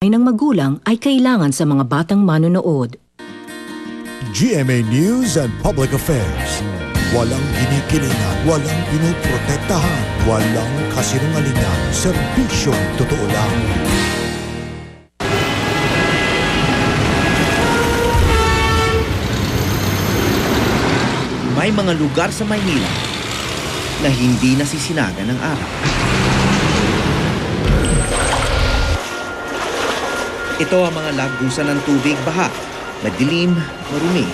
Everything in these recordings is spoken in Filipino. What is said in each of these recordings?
ng magulang ay kailangan sa mga batang manonood. GMA News and Public Affairs. Walang kinikilingan, walang pinoprotektahan, walang kasinungalingan, serbisyong totoo lang. May mga lugar sa Maynila na hindi nasisinagan ng araw. Ito ang mga lagusan ng tubig baha, madilim, marumi,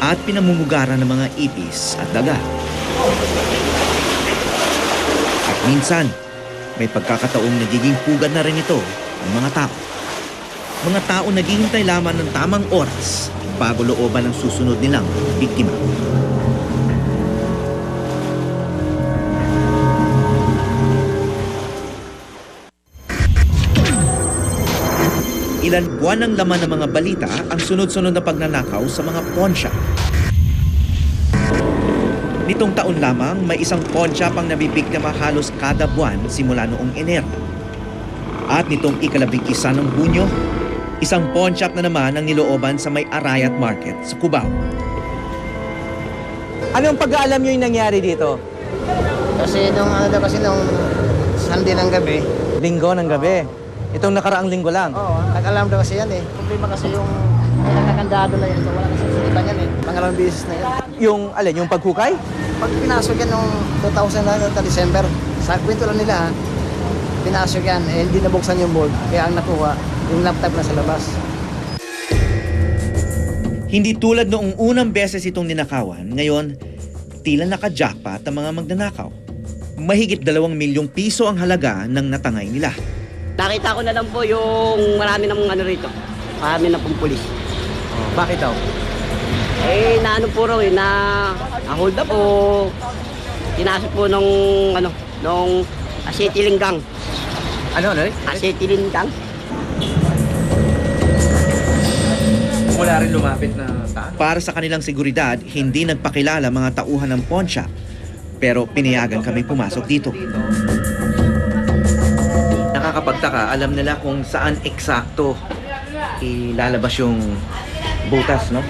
at pinamumugaran ng mga ipis at daga. At minsan, may pagkakataong nagiging pugad na rin ito ang mga tao. Mga tao naghihintay lamang ng tamang oras bago looban ang susunod nilang biktima. Ilan buwan ang laman ng mga balita ang sunod-sunod na pagnanakaw sa mga pawn shop. Nitong taon lamang, may isang pawn shop ang nabibiktima halos kada buwan simula noong Enero. At nitong ika-11 ng Hunyo, isang pawn shop na naman ang nilooban sa may Arayat Market sa Cubao. Anong pag-aalam nyo yung nangyari dito? Kasi nung Sunday ng gabi. Linggo ng gabi. Itong nakaraang linggo lang. Oo, nag-alarm daw kasi yan eh. Problema kasi yung nakakandado na yan. So wala kasi silipan yan eh. Pangalawang beses na yan. Yung paghukay? Pag pinasok yan noong 2000 na December, sa kwento lang nila ha, pinasok yan, eh hindi nabuksan yung board. Kaya ang nakuha, yung laptop na sa labas. Hindi tulad noong unang beses itong ninakawan, ngayon, tila naka-jackpot ang mga magnanakaw. Mahigit 2 milyong piso ang halaga ng natangay nila. Nakita ko na lang po yung marami ng rito. Marami na pong pulis. Oh, bakit daw? Eh, naano po raw na hold up o tinasok po nung acetylene gang. Ano? Acetylene gang. Wala rin lumapit na taan. Para sa kanilang seguridad, hindi nagpakilala mga tauhan ng pawn shop. Pero pinayagan kami pumasok dito. Nakakapagtaka, alam nila kung saan eksakto ilalabas yung butas, no?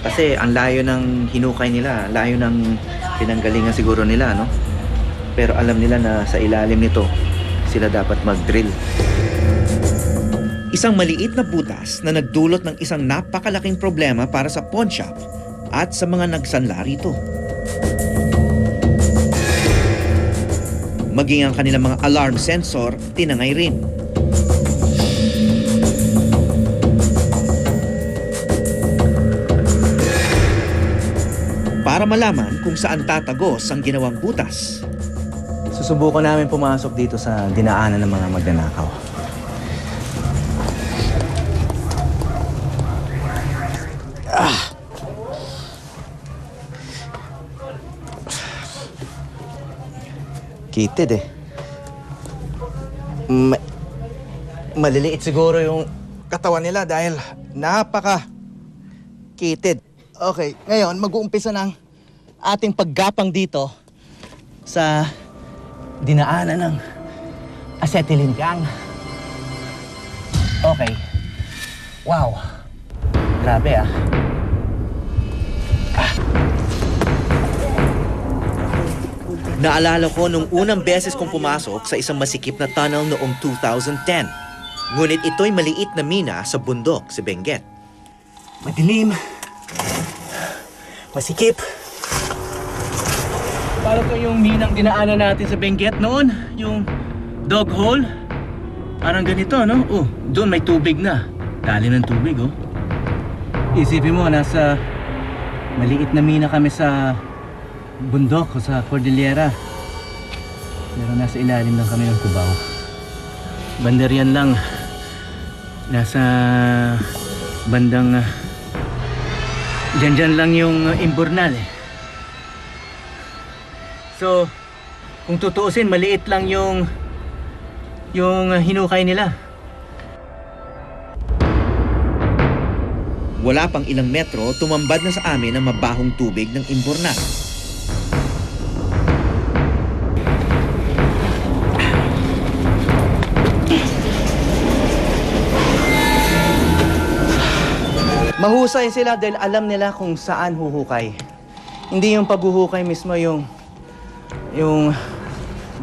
Kasi ang layo ng hinukay nila, layo ng pinanggalingan siguro nila, no? Pero alam nila na sa ilalim nito, sila dapat mag-drill. Isang maliit na butas na nagdulot ng isang napakalaking problema para sa pawn shop at sa mga nagsanla rito. Maging ang kanilang mga alarm sensor, tinangay rin. Para malaman kung saan tatagos ang ginawang butas, Susubukan namin pumasok dito sa dinaanan ng mga magnanakaw. Kitid eh. Maliliit siguro yung katawan nila dahil napaka-kitid. Okay, ngayon mag-uumpisa ng ating paggapang dito sa dinaanan ng acetylene gang. Okay. Wow. Grabe ah. naalala ko nung unang beses kong pumasok sa isang masikip na tunnel noong 2010. Ngunit ito'y maliit na mina sa bundok sa Benguet. Madilim. Masikip. Para to yung minang dinaanan natin sa Benguet noon, yung dog hole. Parang ganito, no? Oh, doon may tubig na. Dali ng tubig, oh. Isipin mo, nasa maliit na mina kami sa bundok o sa Cordillera. Pero nasa ilalim lang kami ng Cubao. Banderian lang. Nasa bandang dyan lang yung Imbornal eh. So, kung tutuusin, maliit lang yung hinukay nila. Wala pang ilang metro, tumambad na sa amin ang mabahong tubig ng Imbornal. Mahusay sila dahil alam nila kung saan huhukay. Hindi yung paghuhukay mismo yung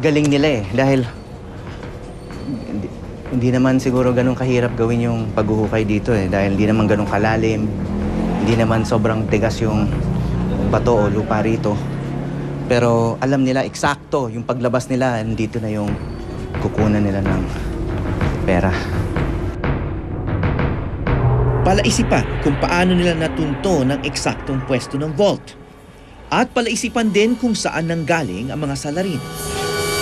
galing nila eh. Dahil hindi naman siguro ganun kahirap gawin yung paghuhukay dito eh. Dahil hindi naman ganun kalalim. Hindi naman sobrang tigas yung bato o lupa rito. Pero alam nila eksakto yung paglabas nila, dito na yung kukunan nila ng pera. Palaisipan kung paano nila natunto ng eksaktong pwesto ng vault. At palaisipan din kung saan nanggaling ang mga salarin.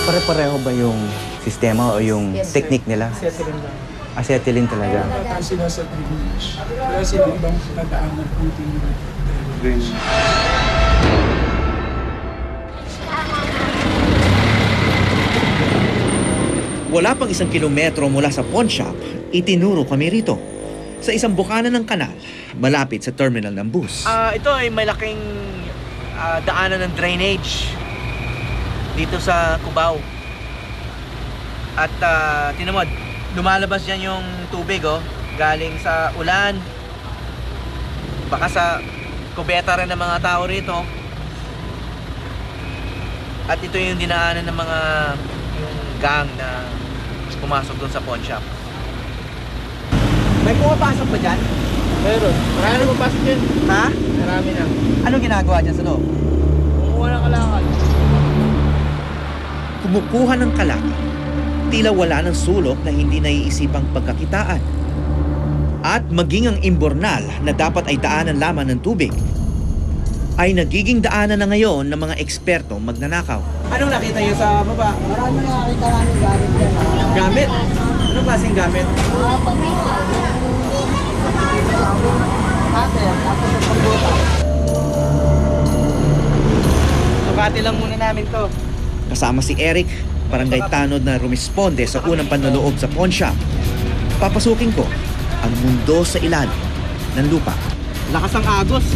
Pare-pareho ba yung sistema o yung technique nila? Settling lang. Acetylene talaga. Tataan sila sa drainage. Wala sila ibang dadaanan kundi yung drainage. Wala pang 1 kilometro mula sa pawn shop, itinuro kami rito. Sa isang bukana ng kanal, malapit sa terminal ng bus. Ito ay malaking daanan ng drainage dito sa Cubao. At tinan mo, lumalabas dyan yung tubig galing sa ulan. Baka sa kubeta rin ng mga tao rito. At ito yung dinaanan ng mga yung gang na pumasok doon sa pawn shop. May pumapasok ba dyan? Meron. Marami na papasok dyan. Ha? Marami na. Anong ginagawa dyan sa loob? Kumukuha ng kalakal. Kumukuha ng kalakal. Tila wala ng sulok na hindi naiisipang pagkakitaan. At maging ang imbornal na dapat ay daanan lamang ng tubig, ay nagiging daanan na ngayon ng mga ekspertong magnanakaw. Anong nakita niyo sa baba? Marami nakakita namin gamit yan. Gamit? Anong klaseng gamit? Sukati lang muna namin to. Kasama si Eric, barangay tanod na rumisponde sa unang panloloob sa pawn shop. Papasukin ko ang mundo sa ilalim ng lupa. Lakas ang agos.